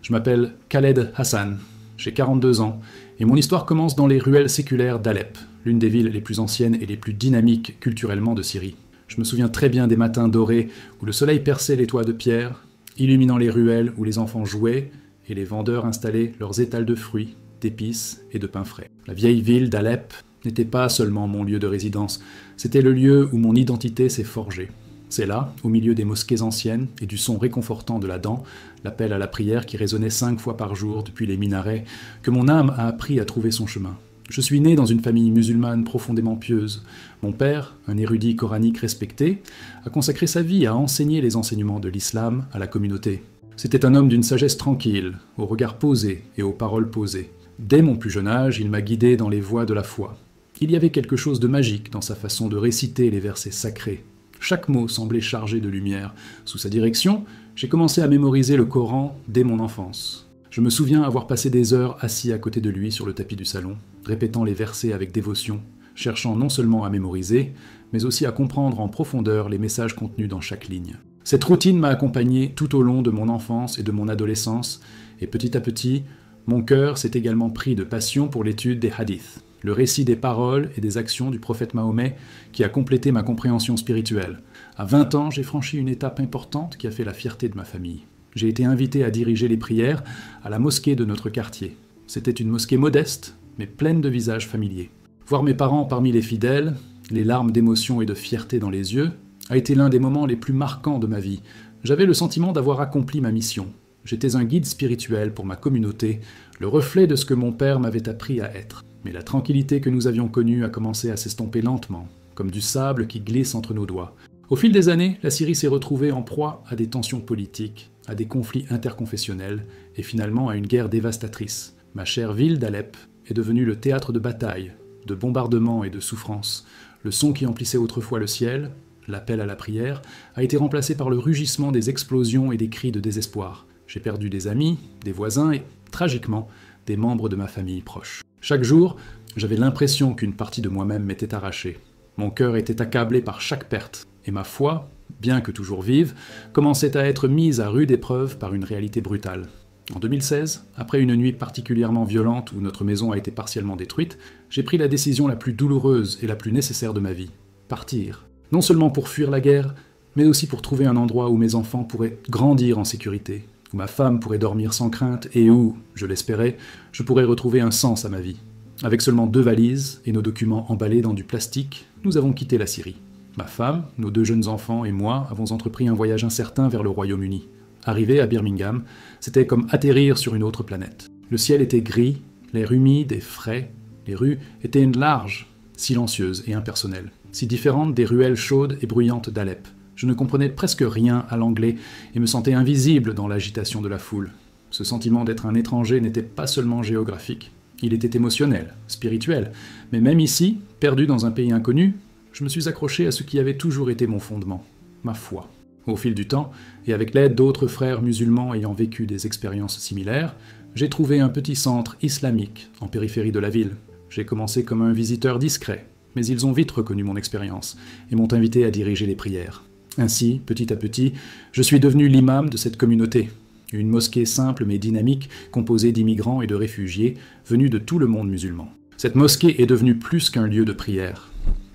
Je m'appelle Khaled Hassan, j'ai 42 ans, et mon histoire commence dans les ruelles séculaires d'Alep, l'une des villes les plus anciennes et les plus dynamiques culturellement de Syrie. Je me souviens très bien des matins dorés où le soleil perçait les toits de pierre, illuminant les ruelles où les enfants jouaient et les vendeurs installaient leurs étals de fruits, d'épices et de pain frais. La vieille ville d'Alep n'était pas seulement mon lieu de résidence, c'était le lieu où mon identité s'est forgée. C'est là, au milieu des mosquées anciennes et du son réconfortant de la dent, l'appel à la prière qui résonnait 5 fois par jour depuis les minarets, que mon âme a appris à trouver son chemin. Je suis né dans une famille musulmane profondément pieuse. Mon père, un érudit coranique respecté, a consacré sa vie à enseigner les enseignements de l'islam à la communauté. C'était un homme d'une sagesse tranquille, au regard posé et aux paroles posées. Dès mon plus jeune âge, il m'a guidé dans les voies de la foi. Il y avait quelque chose de magique dans sa façon de réciter les versets sacrés. Chaque mot semblait chargé de lumière. Sous sa direction, j'ai commencé à mémoriser le Coran dès mon enfance. Je me souviens avoir passé des heures assis à côté de lui sur le tapis du salon, répétant les versets avec dévotion, cherchant non seulement à mémoriser, mais aussi à comprendre en profondeur les messages contenus dans chaque ligne. Cette routine m'a accompagné tout au long de mon enfance et de mon adolescence, et petit à petit, mon cœur s'est également pris de passion pour l'étude des hadiths, le récit des paroles et des actions du prophète Mahomet qui a complété ma compréhension spirituelle. À 20 ans, j'ai franchi une étape importante qui a fait la fierté de ma famille. J'ai été invité à diriger les prières à la mosquée de notre quartier. C'était une mosquée modeste, mais pleine de visages familiers. Voir mes parents parmi les fidèles, les larmes d'émotion et de fierté dans les yeux, a été l'un des moments les plus marquants de ma vie. J'avais le sentiment d'avoir accompli ma mission. J'étais un guide spirituel pour ma communauté, le reflet de ce que mon père m'avait appris à être. Mais la tranquillité que nous avions connue a commencé à s'estomper lentement, comme du sable qui glisse entre nos doigts. Au fil des années, la Syrie s'est retrouvée en proie à des tensions politiques, à des conflits interconfessionnels et finalement à une guerre dévastatrice. Ma chère ville d'Alep est devenue le théâtre de bataille, de bombardements et de souffrances. Le son qui emplissait autrefois le ciel, l'appel à la prière, a été remplacé par le rugissement des explosions et des cris de désespoir. J'ai perdu des amis, des voisins et, tragiquement, des membres de ma famille proche. Chaque jour, j'avais l'impression qu'une partie de moi-même m'était arrachée. Mon cœur était accablé par chaque perte, et ma foi, bien que toujours vive, commençait à être mise à rude épreuve par une réalité brutale. En 2016, après une nuit particulièrement violente où notre maison a été partiellement détruite, j'ai pris la décision la plus douloureuse et la plus nécessaire de ma vie, partir. Non seulement pour fuir la guerre, mais aussi pour trouver un endroit où mes enfants pourraient grandir en sécurité, où ma femme pourrait dormir sans crainte et où, je l'espérais, je pourrais retrouver un sens à ma vie. Avec seulement 2 valises et nos documents emballés dans du plastique, nous avons quitté la Syrie. Ma femme, nos 2 jeunes enfants et moi avons entrepris un voyage incertain vers le Royaume-Uni. Arrivé à Birmingham, c'était comme atterrir sur une autre planète. Le ciel était gris, l'air humide et frais, les rues étaient larges, silencieuses et impersonnelles, si différentes des ruelles chaudes et bruyantes d'Alep. Je ne comprenais presque rien à l'anglais et me sentais invisible dans l'agitation de la foule. Ce sentiment d'être un étranger n'était pas seulement géographique, il était émotionnel, spirituel, mais même ici, perdu dans un pays inconnu, je me suis accroché à ce qui avait toujours été mon fondement, ma foi. Au fil du temps, et avec l'aide d'autres frères musulmans ayant vécu des expériences similaires, j'ai trouvé un petit centre islamique en périphérie de la ville. J'ai commencé comme un visiteur discret, mais ils ont vite reconnu mon expérience et m'ont invité à diriger les prières. Ainsi, petit à petit, je suis devenu l'imam de cette communauté, une mosquée simple mais dynamique, composée d'immigrants et de réfugiés venus de tout le monde musulman. Cette mosquée est devenue plus qu'un lieu de prière.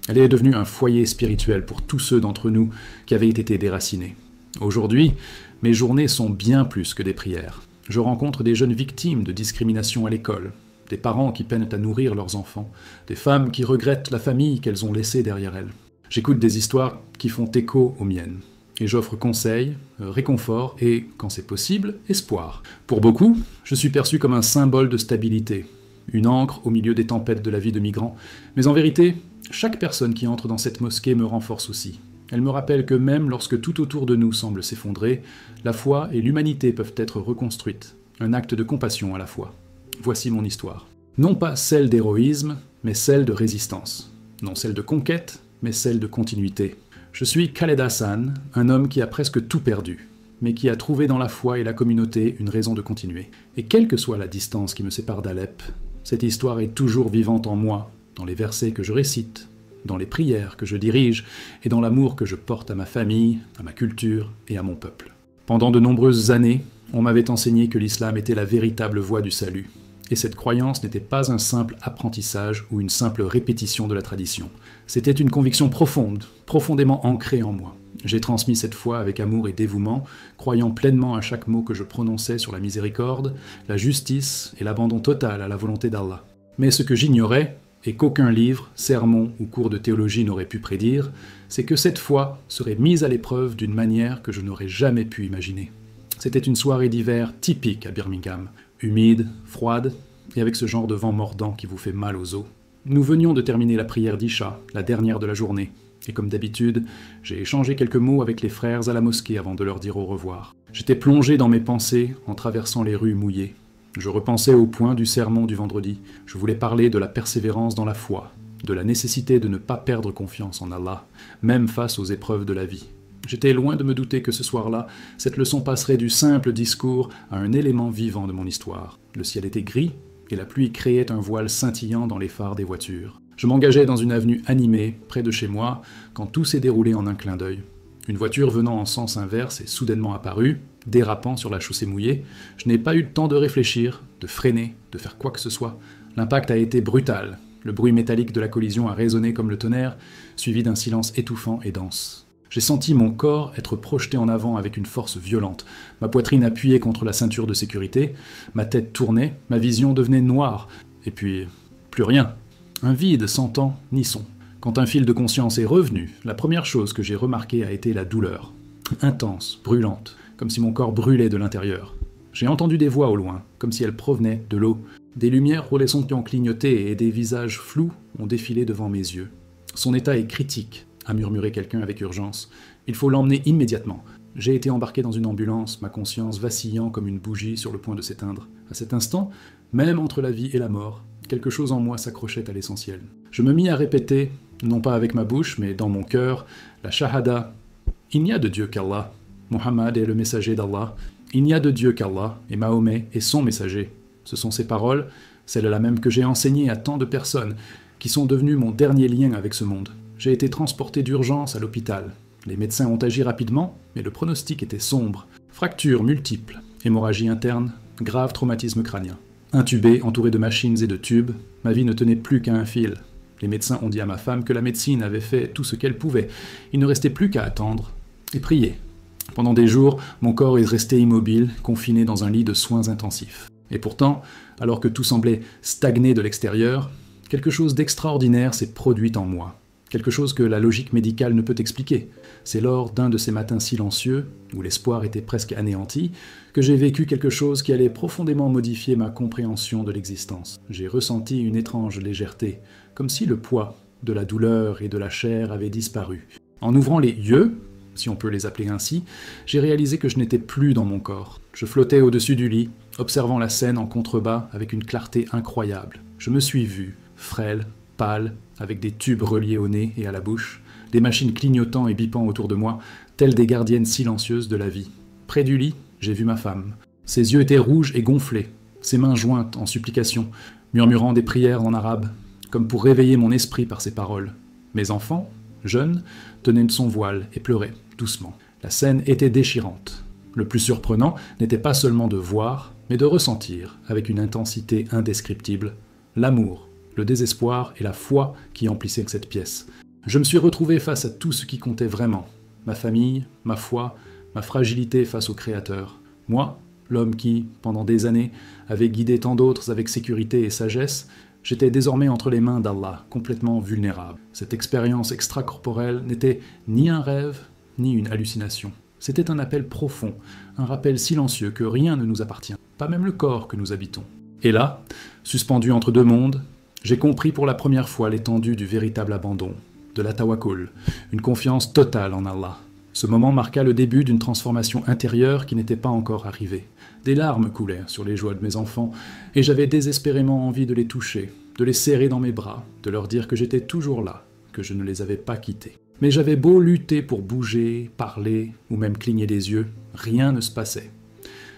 Elle est devenue un foyer spirituel pour tous ceux d'entre nous qui avaient été déracinés. Aujourd'hui, mes journées sont bien plus que des prières. Je rencontre des jeunes victimes de discrimination à l'école, des parents qui peinent à nourrir leurs enfants, des femmes qui regrettent la famille qu'elles ont laissée derrière elles. J'écoute des histoires qui font écho aux miennes, et j'offre conseils, réconfort et, quand c'est possible, espoir. Pour beaucoup, je suis perçu comme un symbole de stabilité, une ancre au milieu des tempêtes de la vie de migrant, mais en vérité, chaque personne qui entre dans cette mosquée me renforce aussi. Elle me rappelle que même lorsque tout autour de nous semble s'effondrer, la foi et l'humanité peuvent être reconstruites, un acte de compassion à la fois. Voici mon histoire. Non pas celle d'héroïsme, mais celle de résistance. Non celle de conquête, mais celle de continuité. Je suis Khaled Hassan, un homme qui a presque tout perdu, mais qui a trouvé dans la foi et la communauté une raison de continuer. Et quelle que soit la distance qui me sépare d'Alep, cette histoire est toujours vivante en moi, dans les versets que je récite, dans les prières que je dirige et dans l'amour que je porte à ma famille, à ma culture et à mon peuple. Pendant de nombreuses années, On m'avait enseigné que l'islam était la véritable voie du salut. Et cette croyance n'était pas un simple apprentissage ou une simple répétition de la tradition. C'était une conviction profonde, profondément ancrée en moi. J'ai transmis cette foi avec amour et dévouement, croyant pleinement à chaque mot que je prononçais sur la miséricorde, la justice et l'abandon total à la volonté d'Allah. Mais ce que j'ignorais, et qu'aucun livre, sermon ou cours de théologie n'aurait pu prédire, c'est que cette foi serait mise à l'épreuve d'une manière que je n'aurais jamais pu imaginer. C'était une soirée d'hiver typique à Birmingham, humide, froide, et avec ce genre de vent mordant qui vous fait mal aux os. Nous venions de terminer la prière d'Isha, la dernière de la journée, et comme d'habitude, j'ai échangé quelques mots avec les frères à la mosquée avant de leur dire au revoir. J'étais plongé dans mes pensées en traversant les rues mouillées. Je repensais au point du sermon du vendredi. Je voulais parler de la persévérance dans la foi, de la nécessité de ne pas perdre confiance en Allah, même face aux épreuves de la vie. J'étais loin de me douter que ce soir-là, cette leçon passerait du simple discours à un élément vivant de mon histoire. Le ciel était gris, et la pluie créait un voile scintillant dans les phares des voitures. Je m'engageais dans une avenue animée, près de chez moi, quand tout s'est déroulé en un clin d'œil. Une voiture venant en sens inverse est soudainement apparue, dérapant sur la chaussée mouillée. Je n'ai pas eu le temps de réfléchir, de freiner, de faire quoi que ce soit. L'impact a été brutal. Le bruit métallique de la collision a résonné comme le tonnerre, suivi d'un silence étouffant et dense. J'ai senti mon corps être projeté en avant avec une force violente, ma poitrine appuyée contre la ceinture de sécurité, ma tête tournait, ma vision devenait noire, et puis plus rien. Un vide sans temps ni son. Quand un fil de conscience est revenu, la première chose que j'ai remarquée a été la douleur. Intense, brûlante, comme si mon corps brûlait de l'intérieur. J'ai entendu des voix au loin, comme si elles provenaient de l'eau. Des lumières qui ont clignoté et des visages flous ont défilé devant mes yeux. Son état est critique, a murmuré quelqu'un avec urgence. Il faut l'emmener immédiatement. J'ai été embarqué dans une ambulance, ma conscience vacillant comme une bougie sur le point de s'éteindre. À cet instant, même entre la vie et la mort, quelque chose en moi s'accrochait à l'essentiel. Je me mis à répéter, non pas avec ma bouche, mais dans mon cœur, la shahada. Il n'y a de Dieu qu'Allah. Muhammad est le messager d'Allah. Il n'y a de Dieu qu'Allah, et Mahomet est son messager. Ce sont ces paroles, celles-là même que j'ai enseignées à tant de personnes, qui sont devenues mon dernier lien avec ce monde. J'ai été transporté d'urgence à l'hôpital. Les médecins ont agi rapidement, mais le pronostic était sombre. Fractures multiples, hémorragie interne, grave traumatisme crânien. Intubé, entouré de machines et de tubes, ma vie ne tenait plus qu'à un fil. Les médecins ont dit à ma femme que la médecine avait fait tout ce qu'elle pouvait. Il ne restait plus qu'à attendre et prier. Pendant des jours, mon corps est resté immobile, confiné dans un lit de soins intensifs. Et pourtant, alors que tout semblait stagner de l'extérieur, quelque chose d'extraordinaire s'est produit en moi. Quelque chose que la logique médicale ne peut expliquer. C'est lors d'un de ces matins silencieux, où l'espoir était presque anéanti, que j'ai vécu quelque chose qui allait profondément modifier ma compréhension de l'existence. J'ai ressenti une étrange légèreté, comme si le poids de la douleur et de la chair avait disparu. En ouvrant les yeux, si on peut les appeler ainsi, j'ai réalisé que je n'étais plus dans mon corps. Je flottais au-dessus du lit, observant la scène en contrebas avec une clarté incroyable. Je me suis vu, frêle, pâle, avec des tubes reliés au nez et à la bouche, des machines clignotant et bipant autour de moi, telles des gardiennes silencieuses de la vie. Près du lit, j'ai vu ma femme. Ses yeux étaient rouges et gonflés, ses mains jointes en supplication, murmurant des prières en arabe, comme pour réveiller mon esprit par ses paroles. Mes enfants, jeunes, tenaient son voile et pleuraient, doucement. La scène était déchirante. Le plus surprenant n'était pas seulement de voir, mais de ressentir, avec une intensité indescriptible, l'amour, le désespoir et la foi qui emplissaient cette pièce. Je me suis retrouvé face à tout ce qui comptait vraiment. Ma famille, ma foi, ma fragilité face au Créateur. Moi, l'homme qui, pendant des années, avait guidé tant d'autres avec sécurité et sagesse, j'étais désormais entre les mains d'Allah, complètement vulnérable. Cette expérience extracorporelle n'était ni un rêve, ni une hallucination. C'était un appel profond, un rappel silencieux que rien ne nous appartient, pas même le corps que nous habitons. Et là, suspendu entre deux mondes, j'ai compris pour la première fois l'étendue du véritable abandon, de la tawakkul, une confiance totale en Allah. Ce moment marqua le début d'une transformation intérieure qui n'était pas encore arrivée. Des larmes coulèrent sur les joues de mes enfants, et j'avais désespérément envie de les toucher, de les serrer dans mes bras, de leur dire que j'étais toujours là, que je ne les avais pas quittés. Mais j'avais beau lutter pour bouger, parler, ou même cligner des yeux, rien ne se passait.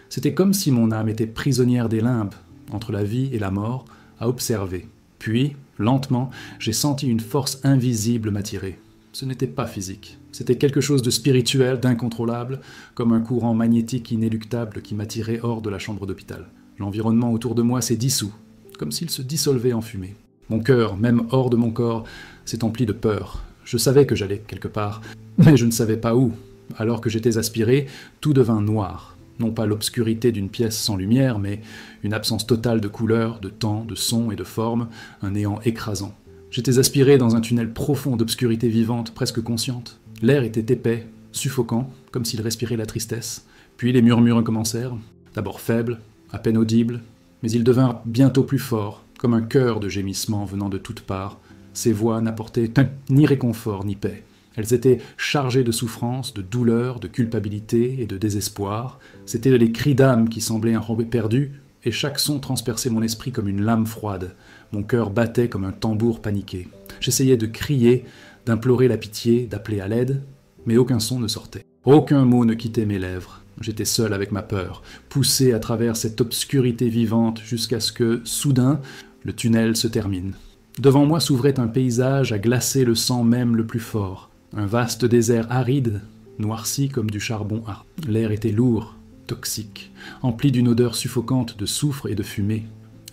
C'était comme si mon âme était prisonnière des limbes, entre la vie et la mort, à observer. Puis, lentement, j'ai senti une force invisible m'attirer. ce n'était pas physique. C'était quelque chose de spirituel, d'incontrôlable, comme un courant magnétique inéluctable qui m'attirait hors de la chambre d'hôpital. L'environnement autour de moi s'est dissous, comme s'il se dissolvait en fumée. Mon cœur, même hors de mon corps, s'est empli de peur. Je savais que j'allais quelque part, mais je ne savais pas où. Alors que j'étais aspiré, tout devint noir. Non pas l'obscurité d'une pièce sans lumière, mais une absence totale de couleurs, de temps, de sons et de formes, un néant écrasant. J'étais aspiré dans un tunnel profond d'obscurité vivante, presque consciente. L'air était épais, suffocant, comme s'il respirait la tristesse. Puis les murmures commencèrent, d'abord faibles, à peine audibles, mais ils devinrent bientôt plus forts, comme un chœur de gémissements venant de toutes parts. Ces voix n'apportaient ni réconfort ni paix. Elles étaient chargées de souffrance, de douleur, de culpabilité et de désespoir. C'étaient les cris d'âme qui semblaient un remous perdu, et chaque son transperçait mon esprit comme une lame froide. Mon cœur battait comme un tambour paniqué. J'essayais de crier, d'implorer la pitié, d'appeler à l'aide, mais aucun son ne sortait. Aucun mot ne quittait mes lèvres. J'étais seul avec ma peur, poussé à travers cette obscurité vivante jusqu'à ce que, soudain, le tunnel se termine. Devant moi s'ouvrait un paysage à glacer le sang même le plus fort. Un vaste désert aride, noirci comme du charbon ardent. L'air était lourd, toxique, empli d'une odeur suffocante de soufre et de fumée.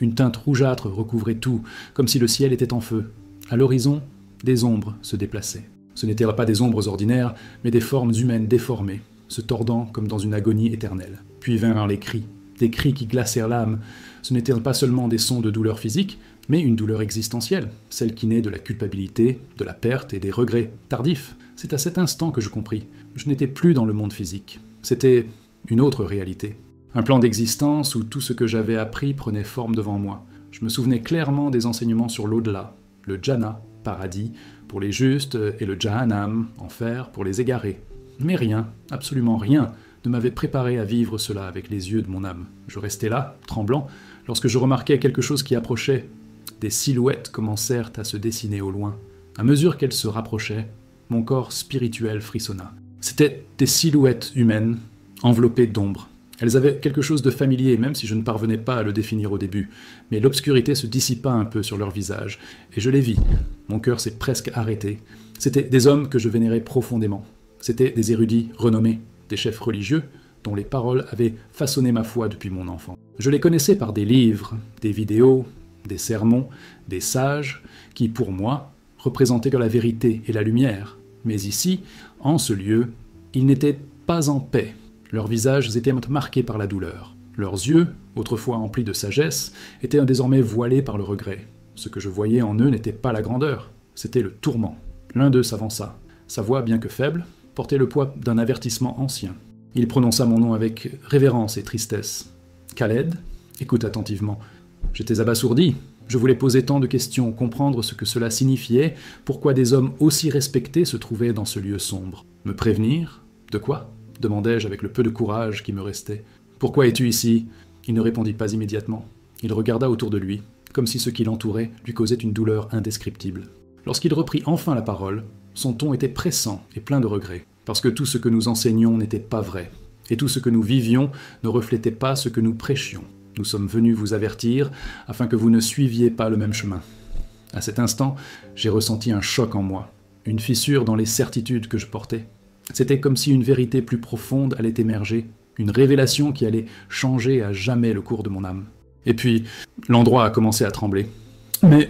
Une teinte rougeâtre recouvrait tout, comme si le ciel était en feu. À l'horizon, des ombres se déplaçaient. Ce n'étaient pas des ombres ordinaires, mais des formes humaines déformées, se tordant comme dans une agonie éternelle. Puis vinrent les cris, des cris qui glacèrent l'âme. Ce n'étaient pas seulement des sons de douleur physique, mais une douleur existentielle, celle qui naît de la culpabilité, de la perte et des regrets tardifs. C'est à cet instant que je compris. Je n'étais plus dans le monde physique. C'était une autre réalité. Un plan d'existence où tout ce que j'avais appris prenait forme devant moi. Je me souvenais clairement des enseignements sur l'au-delà, le jhana, paradis, pour les justes, et le jahannam, enfer, pour les égarés. Mais rien, absolument rien, ne m'avait préparé à vivre cela avec les yeux de mon âme. Je restais là, tremblant, lorsque je remarquais quelque chose qui approchait. Des silhouettes commencèrent à se dessiner au loin. À mesure qu'elles se rapprochaient, mon corps spirituel frissonna. C'étaient des silhouettes humaines, enveloppées d'ombre. Elles avaient quelque chose de familier, même si je ne parvenais pas à le définir au début. Mais l'obscurité se dissipa un peu sur leur visage, et je les vis. Mon cœur s'est presque arrêté. C'étaient des hommes que je vénérais profondément. C'étaient des érudits renommés, des chefs religieux, dont les paroles avaient façonné ma foi depuis mon enfance. Je les connaissais par des livres, des vidéos, des sermons, des sages, qui, pour moi, représentaient que la vérité et la lumière. Mais ici, en ce lieu, ils n'étaient pas en paix. Leurs visages étaient marqués par la douleur. Leurs yeux, autrefois emplis de sagesse, étaient désormais voilés par le regret. Ce que je voyais en eux n'était pas la grandeur, c'était le tourment. L'un d'eux s'avança. Sa voix, bien que faible, portait le poids d'un avertissement ancien. Il prononça mon nom avec révérence et tristesse. « Khaled, écoute attentivement. » J'étais abasourdi. Je voulais poser tant de questions, comprendre ce que cela signifiait, pourquoi des hommes aussi respectés se trouvaient dans ce lieu sombre. Me prévenir ? De quoi ? Demandai-je avec le peu de courage qui me restait. « Pourquoi es-tu ici ?» Il ne répondit pas immédiatement. Il regarda autour de lui, comme si ce qui l'entourait lui causait une douleur indescriptible. Lorsqu'il reprit enfin la parole, son ton était pressant et plein de regrets, parce que tout ce que nous enseignions n'était pas vrai, et tout ce que nous vivions ne reflétait pas ce que nous prêchions. Nous sommes venus vous avertir, afin que vous ne suiviez pas le même chemin. À cet instant, j'ai ressenti un choc en moi, une fissure dans les certitudes que je portais. C'était comme si une vérité plus profonde allait émerger, une révélation qui allait changer à jamais le cours de mon âme. Et puis, l'endroit a commencé à trembler. « Mais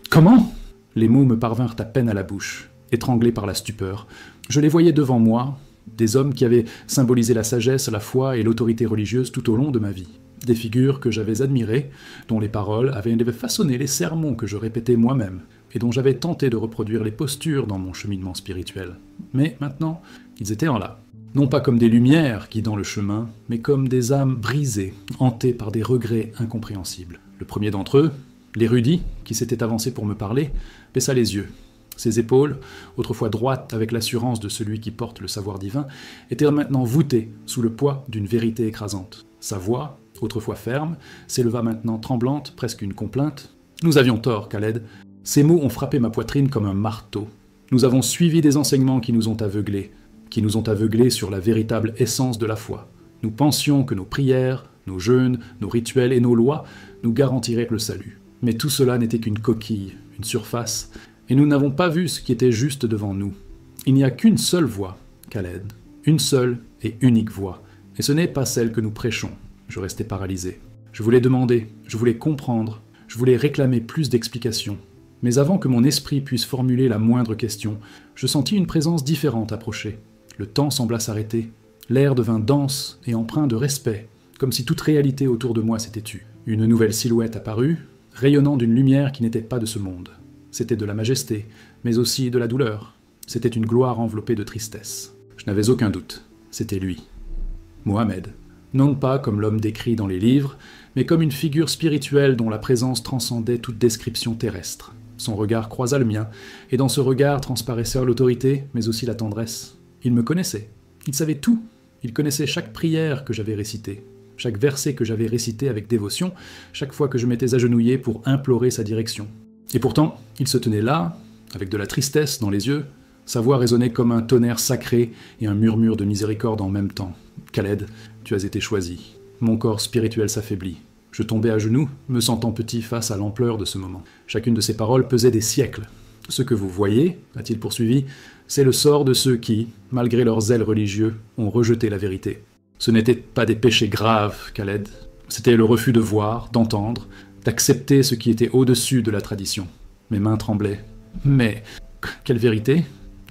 comment ?» Les mots me parvinrent à peine à la bouche, étranglés par la stupeur. Je les voyais devant moi, des hommes qui avaient symbolisé la sagesse, la foi et l'autorité religieuse tout au long de ma vie. Des figures que j'avais admirées, dont les paroles avaient façonné les sermons que je répétais moi-même, et dont j'avais tenté de reproduire les postures dans mon cheminement spirituel. Mais maintenant, ils étaient en là. Non pas comme des lumières guidant le chemin, mais comme des âmes brisées, hantées par des regrets incompréhensibles. Le premier d'entre eux, l'érudit, qui s'était avancé pour me parler, baissa les yeux. Ses épaules, autrefois droites avec l'assurance de celui qui porte le savoir divin, étaient maintenant voûtées sous le poids d'une vérité écrasante. Sa voix, autrefois ferme, s'éleva maintenant tremblante, presque une complainte. « Nous avions tort, Khaled. Ces mots ont frappé ma poitrine comme un marteau. Nous avons suivi des enseignements qui nous ont aveuglés sur la véritable essence de la foi. Nous pensions que nos prières, nos jeûnes, nos rituels et nos lois nous garantiraient le salut. Mais tout cela n'était qu'une coquille, une surface, Et nous n'avons pas vu ce qui était juste devant nous. Il n'y a qu'une seule voie, Khaled. Une seule et unique voie. Et ce n'est pas celle que nous prêchons. Je restais paralysé. Je voulais demander, je voulais comprendre, je voulais réclamer plus d'explications. Mais avant que mon esprit puisse formuler la moindre question, je sentis une présence différente approcher. Le temps sembla s'arrêter. L'air devint dense et empreint de respect, comme si toute réalité autour de moi s'était tue. Une nouvelle silhouette apparut, rayonnant d'une lumière qui n'était pas de ce monde. C'était de la majesté, mais aussi de la douleur. C'était une gloire enveloppée de tristesse. Je n'avais aucun doute. C'était lui. Mohamed. Non pas comme l'homme décrit dans les livres, mais comme une figure spirituelle dont la présence transcendait toute description terrestre. Son regard croisa le mien, et dans ce regard transparaissait l'autorité, mais aussi la tendresse. Il me connaissait. Il savait tout. Il connaissait chaque prière que j'avais récitée, chaque verset que j'avais récité avec dévotion, chaque fois que je m'étais agenouillé pour implorer sa direction. Et pourtant, il se tenait là, avec de la tristesse dans les yeux. Sa voix résonnait comme un tonnerre sacré et un murmure de miséricorde en même temps. « Khaled, tu as été choisi. » Mon corps spirituel s'affaiblit. Je tombais à genoux, me sentant petit face à l'ampleur de ce moment. Chacune de ces paroles pesait des siècles. « Ce que vous voyez, a-t-il poursuivi, c'est le sort de ceux qui, malgré leurs zèles religieux, ont rejeté la vérité. Ce n'étaient pas des péchés graves, Khaled. C'était le refus de voir, d'entendre, d'accepter ce qui était au-dessus de la tradition. Mes mains tremblaient. « Mais quelle vérité ?»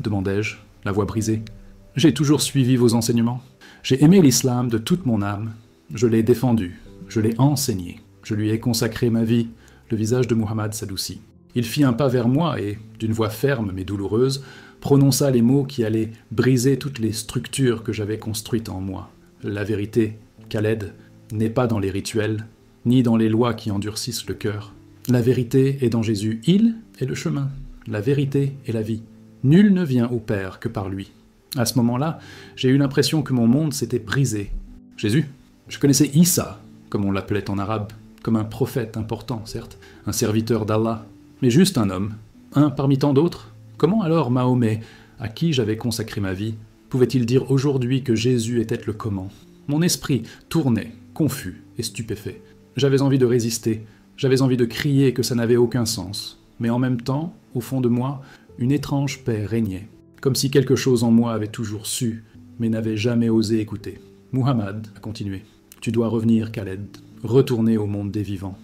demandai-je, la voix brisée. « J'ai toujours suivi vos enseignements. J'ai aimé l'islam de toute mon âme. Je l'ai défendu. Je l'ai enseigné. Je lui ai consacré ma vie. » Le visage de Muhammad s'adoucit. Il fit un pas vers moi et, d'une voix ferme mais douloureuse, prononça les mots qui allaient briser toutes les structures que j'avais construites en moi. La vérité, Khaled, n'est pas dans les rituels, ni dans les lois qui endurcissent le cœur. La vérité est dans Jésus. Il est le chemin. La vérité est la vie. Nul ne vient au Père que par lui. À ce moment-là, j'ai eu l'impression que mon monde s'était brisé. Jésus, je connaissais Issa, comme on l'appelait en arabe, comme un prophète important, certes, un serviteur d'Allah, mais juste un homme, un parmi tant d'autres. Comment alors Mahomet, à qui j'avais consacré ma vie, pouvait-il dire aujourd'hui que Jésus était le comment? Mon esprit tournait, confus et stupéfait. J'avais envie de résister, j'avais envie de crier que ça n'avait aucun sens, mais en même temps, au fond de moi, une étrange paix régnait, comme si quelque chose en moi avait toujours su, mais n'avait jamais osé écouter. Muhammad a continué. « Tu dois revenir, Khaled, retourner au monde des vivants.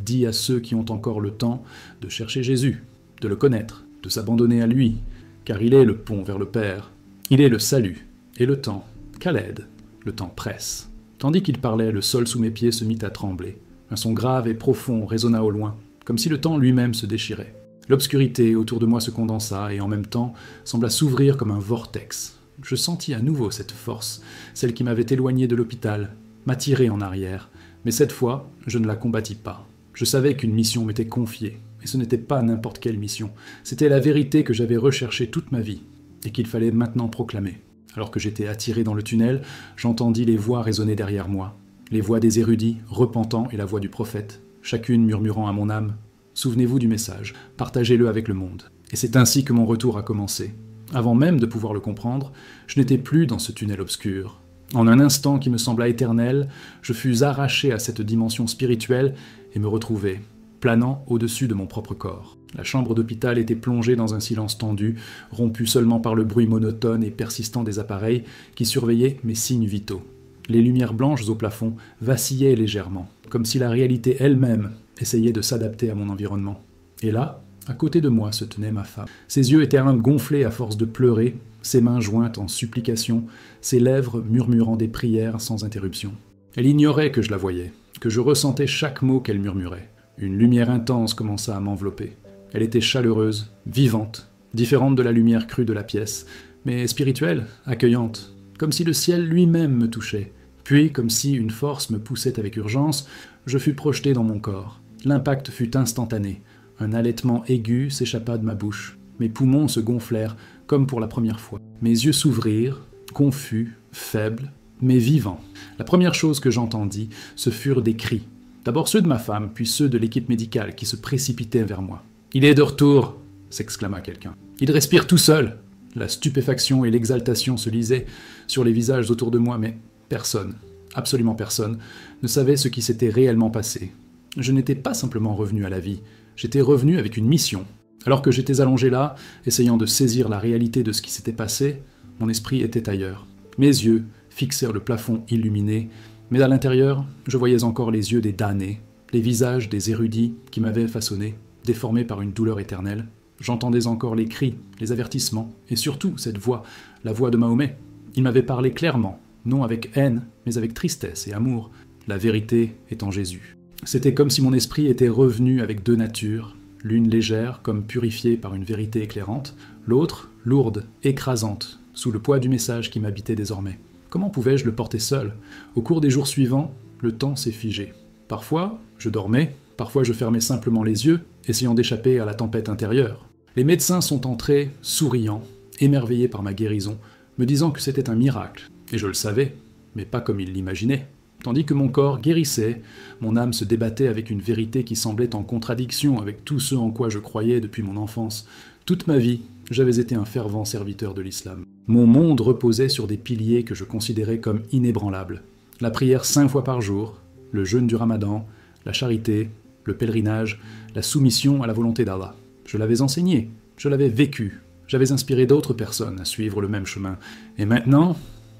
Dis à ceux qui ont encore le temps de chercher Jésus, de le connaître, de s'abandonner à lui, car il est le pont vers le Père. Il est le salut, et le temps, Khaled, le temps presse. » Tandis qu'il parlait, le sol sous mes pieds se mit à trembler. Un son grave et profond résonna au loin, comme si le temps lui-même se déchirait. L'obscurité autour de moi se condensa et en même temps sembla s'ouvrir comme un vortex. Je sentis à nouveau cette force, celle qui m'avait éloigné de l'hôpital, m'attirer en arrière, mais cette fois, je ne la combattis pas. Je savais qu'une mission m'était confiée, et ce n'était pas n'importe quelle mission, c'était la vérité que j'avais recherchée toute ma vie, et qu'il fallait maintenant proclamer. Alors que j'étais attiré dans le tunnel, j'entendis les voix résonner derrière moi, les voix des érudits, repentants, et la voix du prophète, chacune murmurant à mon âme: « Souvenez-vous du message, partagez-le avec le monde. » Et c'est ainsi que mon retour a commencé. Avant même de pouvoir le comprendre, je n'étais plus dans ce tunnel obscur. En un instant qui me sembla éternel, je fus arraché à cette dimension spirituelle et me retrouvai, planant au-dessus de mon propre corps. La chambre d'hôpital était plongée dans un silence tendu, rompu seulement par le bruit monotone et persistant des appareils qui surveillaient mes signes vitaux. Les lumières blanches au plafond vacillaient légèrement, comme si la réalité elle-même essayait de s'adapter à mon environnement. Et là, à côté de moi se tenait ma femme. Ses yeux étaient gonflés à force de pleurer, ses mains jointes en supplication, ses lèvres murmurant des prières sans interruption. Elle ignorait que je la voyais, que je ressentais chaque mot qu'elle murmurait. Une lumière intense commença à m'envelopper. Elle était chaleureuse, vivante, différente de la lumière crue de la pièce, mais spirituelle, accueillante, comme si le ciel lui-même me touchait. Puis, comme si une force me poussait avec urgence, je fus projeté dans mon corps. L'impact fut instantané. Un halètement aigu s'échappa de ma bouche. Mes poumons se gonflèrent, comme pour la première fois. Mes yeux s'ouvrirent, confus, faibles, mais vivants. La première chose que j'entendis, ce furent des cris. D'abord ceux de ma femme, puis ceux de l'équipe médicale qui se précipitaient vers moi. « Il est de retour !» s'exclama quelqu'un. « Il respire tout seul !» La stupéfaction et l'exaltation se lisaient sur les visages autour de moi, mais personne, absolument personne, ne savait ce qui s'était réellement passé. Je n'étais pas simplement revenu à la vie, j'étais revenu avec une mission. Alors que j'étais allongé là, essayant de saisir la réalité de ce qui s'était passé, mon esprit était ailleurs. Mes yeux fixèrent le plafond illuminé, mais à l'intérieur, je voyais encore les yeux des damnés, les visages des érudits qui m'avaient façonné, déformés par une douleur éternelle. J'entendais encore les cris, les avertissements, et surtout cette voix, la voix de Mahomet. Il m'avait parlé clairement, non avec haine, mais avec tristesse et amour. La vérité est en Jésus. C'était comme si mon esprit était revenu avec deux natures, l'une légère, comme purifiée par une vérité éclairante, l'autre lourde, écrasante, sous le poids du message qui m'habitait désormais. Comment pouvais-je le porter seul? Au cours des jours suivants, le temps s'est figé. Parfois, je dormais, parfois je fermais simplement les yeux, essayant d'échapper à la tempête intérieure. Les médecins sont entrés, souriants, émerveillés par ma guérison, me disant que c'était un miracle, et je le savais, mais pas comme ils l'imaginaient. Tandis que mon corps guérissait, mon âme se débattait avec une vérité qui semblait en contradiction avec tout ce en quoi je croyais depuis mon enfance. Toute ma vie, j'avais été un fervent serviteur de l'islam. Mon monde reposait sur des piliers que je considérais comme inébranlables. La prière 5 fois par jour, le jeûne du Ramadan, la charité, le pèlerinage, la soumission à la volonté d'Allah. Je l'avais enseigné, je l'avais vécu, j'avais inspiré d'autres personnes à suivre le même chemin. Et maintenant,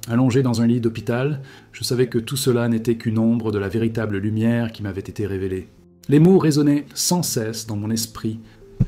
allongé dans un lit d'hôpital, je savais que tout cela n'était qu'une ombre de la véritable lumière qui m'avait été révélée. Les mots résonnaient sans cesse dans mon esprit.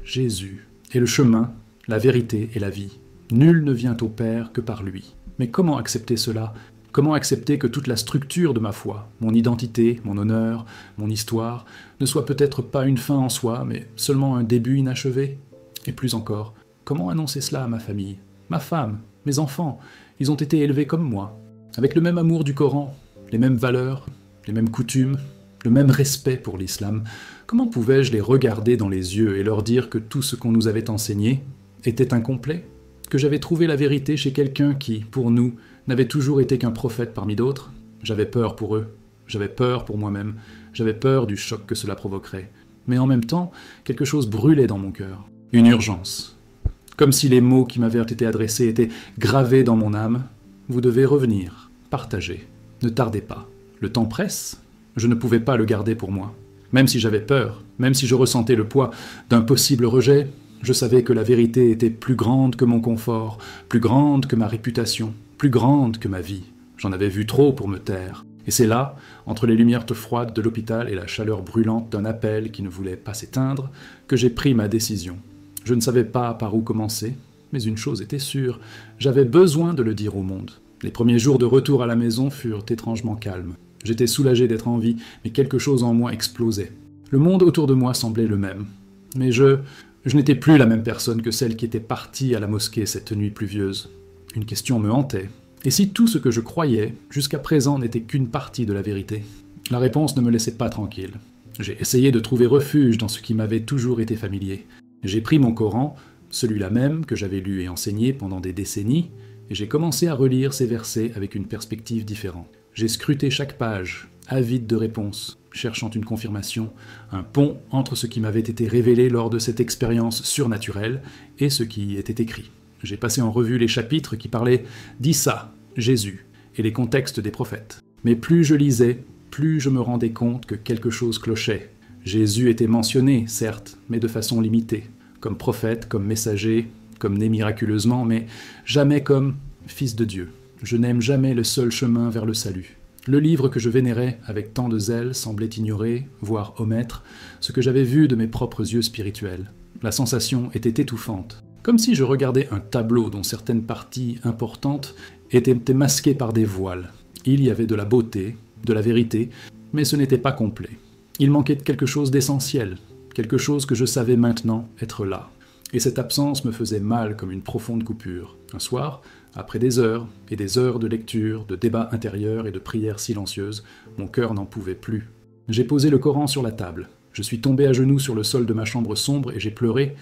Jésus est le chemin, la vérité et la vie. Nul ne vient au Père que par lui. Mais comment accepter cela? Comment accepter que toute la structure de ma foi, mon identité, mon honneur, mon histoire, ne soit peut-être pas une fin en soi, mais seulement un début inachevé? Et plus encore, comment annoncer cela à ma famille, ma femme, mes enfants? Ils ont été élevés comme moi, avec le même amour du Coran, les mêmes valeurs, les mêmes coutumes, le même respect pour l'islam. Comment pouvais-je les regarder dans les yeux et leur dire que tout ce qu'on nous avait enseigné était incomplet? Que j'avais trouvé la vérité chez quelqu'un qui, pour nous, n'avait toujours été qu'un prophète parmi d'autres? J'avais peur pour eux, j'avais peur pour moi-même, j'avais peur du choc que cela provoquerait. Mais en même temps, quelque chose brûlait dans mon cœur, une urgence. Comme si les mots qui m'avaient été adressés étaient gravés dans mon âme. Vous devez revenir, partager, ne tardez pas. Le temps presse, je ne pouvais pas le garder pour moi. Même si j'avais peur, même si je ressentais le poids d'un possible rejet, je savais que la vérité était plus grande que mon confort, plus grande que ma réputation, plus grande que ma vie. J'en avais vu trop pour me taire. Et c'est là, entre les lumières froides de l'hôpital et la chaleur brûlante d'un appel qui ne voulait pas s'éteindre, que j'ai pris ma décision. Je ne savais pas par où commencer, mais une chose était sûre, j'avais besoin de le dire au monde. Les premiers jours de retour à la maison furent étrangement calmes. J'étais soulagé d'être en vie, mais quelque chose en moi explosait. Le monde autour de moi semblait le même. Mais je n'étais plus la même personne que celle qui était partie à la mosquée cette nuit pluvieuse. Une question me hantait. Et si tout ce que je croyais, jusqu'à présent, n'était qu'une partie de la vérité? La réponse ne me laissait pas tranquille. J'ai essayé de trouver refuge dans ce qui m'avait toujours été familier. J'ai pris mon Coran, celui-là même que j'avais lu et enseigné pendant des décennies, et j'ai commencé à relire ces versets avec une perspective différente. J'ai scruté chaque page, avide de réponses, cherchant une confirmation, un pont entre ce qui m'avait été révélé lors de cette expérience surnaturelle et ce qui y était écrit. J'ai passé en revue les chapitres qui parlaient d'Issa, Jésus, et les contextes des prophètes. Mais plus je lisais, plus je me rendais compte que quelque chose clochait. Jésus était mentionné, certes, mais de façon limitée, comme prophète, comme messager, comme né miraculeusement, mais jamais comme fils de Dieu. Je n'aime jamais le seul chemin vers le salut. Le livre que je vénérais avec tant de zèle semblait ignorer, voire omettre, ce que j'avais vu de mes propres yeux spirituels. La sensation était étouffante, comme si je regardais un tableau dont certaines parties importantes étaient masquées par des voiles. Il y avait de la beauté, de la vérité, mais ce n'était pas complet. Il manquait quelque chose d'essentiel, quelque chose que je savais maintenant être là. Et cette absence me faisait mal comme une profonde coupure. Un soir, après des heures et des heures de lecture, de débats intérieurs et de prières silencieuses, mon cœur n'en pouvait plus. J'ai posé le Coran sur la table. Je suis tombé à genoux sur le sol de ma chambre sombre et j'ai pleuré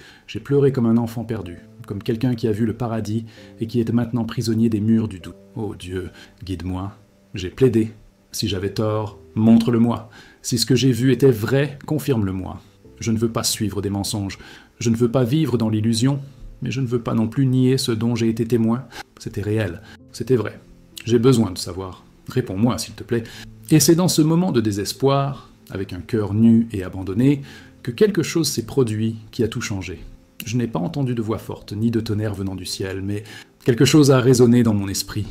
comme un enfant perdu, comme quelqu'un qui a vu le paradis et qui est maintenant prisonnier des murs du doute. Oh Dieu, guide-moi. J'ai plaidé. Si j'avais tort, montre-le-moi. Si ce que j'ai vu était vrai, confirme-le-moi. Je ne veux pas suivre des mensonges. Je ne veux pas vivre dans l'illusion, mais je ne veux pas non plus nier ce dont j'ai été témoin. C'était réel, c'était vrai. J'ai besoin de savoir. Réponds-moi, s'il te plaît. Et c'est dans ce moment de désespoir, avec un cœur nu et abandonné, que quelque chose s'est produit qui a tout changé. Je n'ai pas entendu de voix forte, ni de tonnerre venant du ciel, mais quelque chose a résonné dans mon esprit.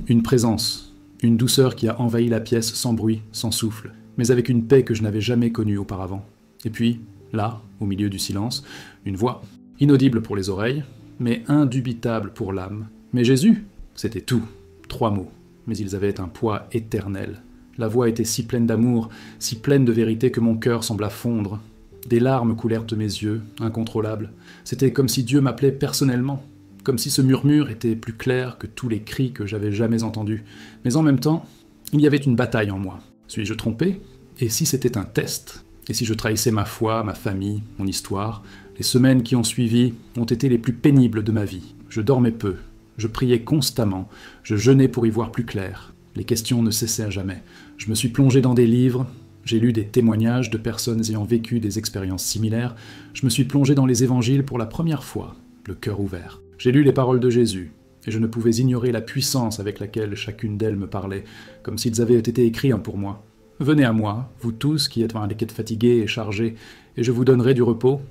Une présence, une douceur qui a envahi la pièce sans bruit, sans souffle, mais avec une paix que je n'avais jamais connue auparavant. Et puis, là, au milieu du silence, une voix, inaudible pour les oreilles, mais indubitable pour l'âme. Mais Jésus, c'était tout. 3 mots, mais ils avaient un poids éternel. La voix était si pleine d'amour, si pleine de vérité que mon cœur sembla fondre. Des larmes coulèrent de mes yeux, incontrôlables. C'était comme si Dieu m'appelait personnellement, comme si ce murmure était plus clair que tous les cris que j'avais jamais entendus. Mais en même temps, il y avait une bataille en moi. Suis-je trompé? Et si c'était un test? Et si je trahissais ma foi, ma famille, mon histoire? Les semaines qui ont suivi ont été les plus pénibles de ma vie. Je dormais peu, je priais constamment, je jeûnais pour y voir plus clair. Les questions ne cessaient jamais. Je me suis plongé dans des livres, j'ai lu des témoignages de personnes ayant vécu des expériences similaires, je me suis plongé dans les évangiles pour la première fois, le cœur ouvert. J'ai lu les paroles de Jésus, et je ne pouvais ignorer la puissance avec laquelle chacune d'elles me parlait, comme s'ils avaient été écrits pour moi. Venez à moi, vous tous qui êtes fatigués et chargés, et je vous donnerai du repos.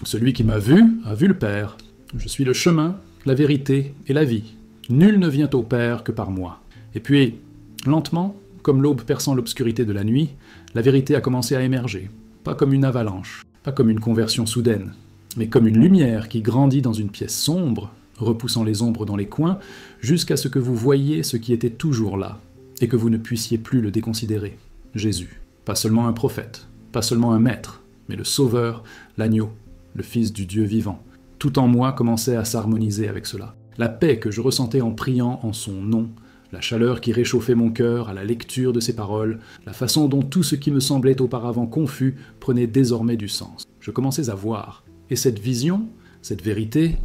Celui qui m'a vu a vu le Père. Je suis le chemin, la vérité et la vie. Nul ne vient au Père que par moi. Et puis, lentement, comme l'aube perçant l'obscurité de la nuit, la vérité a commencé à émerger. Pas comme une avalanche, pas comme une conversion soudaine, mais comme une lumière qui grandit dans une pièce sombre, repoussant les ombres dans les coins, jusqu'à ce que vous voyiez ce qui était toujours là, et que vous ne puissiez plus le déconsidérer. Jésus, pas seulement un prophète, pas seulement un maître, mais le Sauveur, l'agneau, le Fils du Dieu vivant. Tout en moi commençait à s'harmoniser avec cela. La paix que je ressentais en priant en son nom, la chaleur qui réchauffait mon cœur à la lecture de ses paroles, la façon dont tout ce qui me semblait auparavant confus prenait désormais du sens. Je commençais à voir, et cette vision, cette vérité,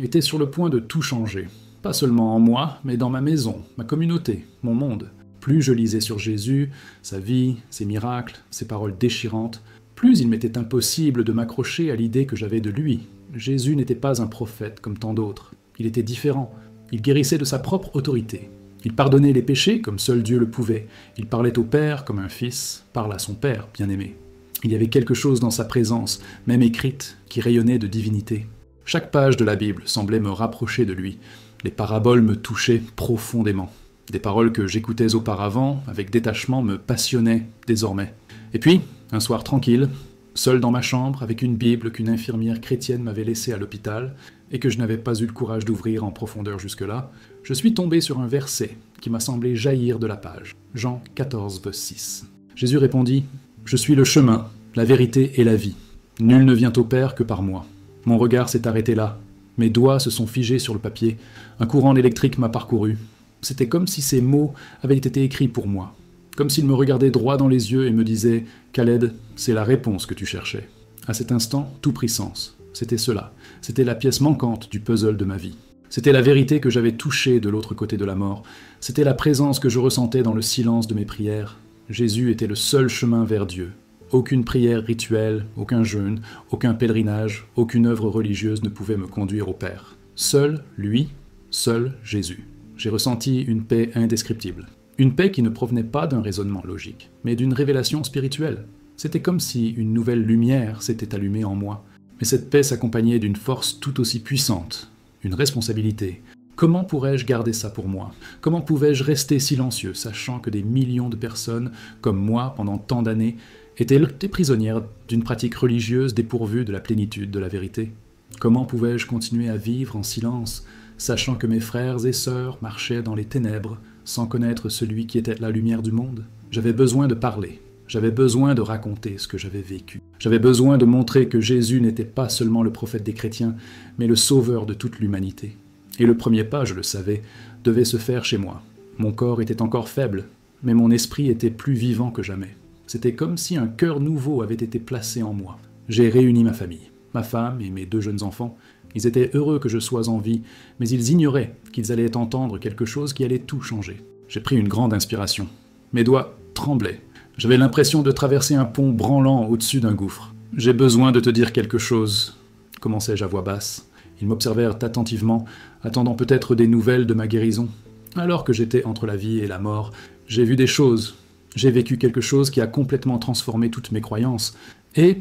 était sur le point de tout changer. Pas seulement en moi, mais dans ma maison, ma communauté, mon monde. Plus je lisais sur Jésus, sa vie, ses miracles, ses paroles déchirantes, plus il m'était impossible de m'accrocher à l'idée que j'avais de lui. Jésus n'était pas un prophète comme tant d'autres. Il était différent. Il guérissait de sa propre autorité. Il pardonnait les péchés comme seul Dieu le pouvait. Il parlait au Père comme un fils parle à son Père bien-aimé. Il y avait quelque chose dans sa présence, même écrite, qui rayonnait de divinité. Chaque page de la Bible semblait me rapprocher de lui. Les paraboles me touchaient profondément. Des paroles que j'écoutais auparavant, avec détachement, me passionnaient désormais. Et puis, un soir tranquille, seul dans ma chambre, avec une Bible qu'une infirmière chrétienne m'avait laissée à l'hôpital, et que je n'avais pas eu le courage d'ouvrir en profondeur jusque-là, je suis tombé sur un verset qui m'a semblé jaillir de la page. Jean 14, 6. Jésus répondit « Je suis le chemin, la vérité et la vie. Nul ne vient au Père que par moi. » Mon regard s'est arrêté là. Mes doigts se sont figés sur le papier. Un courant électrique m'a parcouru. C'était comme si ces mots avaient été écrits pour moi. Comme s'il me regardait droit dans les yeux et me disait « Khaled, c'est la réponse que tu cherchais. » À cet instant, tout prit sens. C'était cela. C'était la pièce manquante du puzzle de ma vie. C'était la vérité que j'avais touchée de l'autre côté de la mort. C'était la présence que je ressentais dans le silence de mes prières. Jésus était le seul chemin vers Dieu. Aucune prière rituelle, aucun jeûne, aucun pèlerinage, aucune œuvre religieuse ne pouvait me conduire au Père. Seul lui, seul Jésus. J'ai ressenti une paix indescriptible. Une paix qui ne provenait pas d'un raisonnement logique, mais d'une révélation spirituelle. C'était comme si une nouvelle lumière s'était allumée en moi. Mais cette paix s'accompagnait d'une force tout aussi puissante, une responsabilité. Comment pourrais-je garder ça pour moi? Comment pouvais-je rester silencieux, sachant que des millions de personnes, comme moi, pendant tant d'années, étaient prisonnières d'une pratique religieuse dépourvue de la plénitude de la vérité? Comment pouvais-je continuer à vivre en silence, sachant que mes frères et sœurs marchaient dans les ténèbres, sans connaître celui qui était la lumière du monde? J'avais besoin de parler. J'avais besoin de raconter ce que j'avais vécu. J'avais besoin de montrer que Jésus n'était pas seulement le prophète des chrétiens, mais le sauveur de toute l'humanité. Et le premier pas, je le savais, devait se faire chez moi. Mon corps était encore faible, mais mon esprit était plus vivant que jamais. C'était comme si un cœur nouveau avait été placé en moi. J'ai réuni ma famille, ma femme et mes 2 jeunes enfants. Ils étaient heureux que je sois en vie, mais ils ignoraient qu'ils allaient entendre quelque chose qui allait tout changer. J'ai pris une grande inspiration. Mes doigts tremblaient. J'avais l'impression de traverser un pont branlant au-dessus d'un gouffre. « J'ai besoin de te dire quelque chose », commençai-je à voix basse. Ils m'observèrent attentivement, attendant peut-être des nouvelles de ma guérison. Alors que j'étais entre la vie et la mort, j'ai vu des choses. J'ai vécu quelque chose qui a complètement transformé toutes mes croyances. Et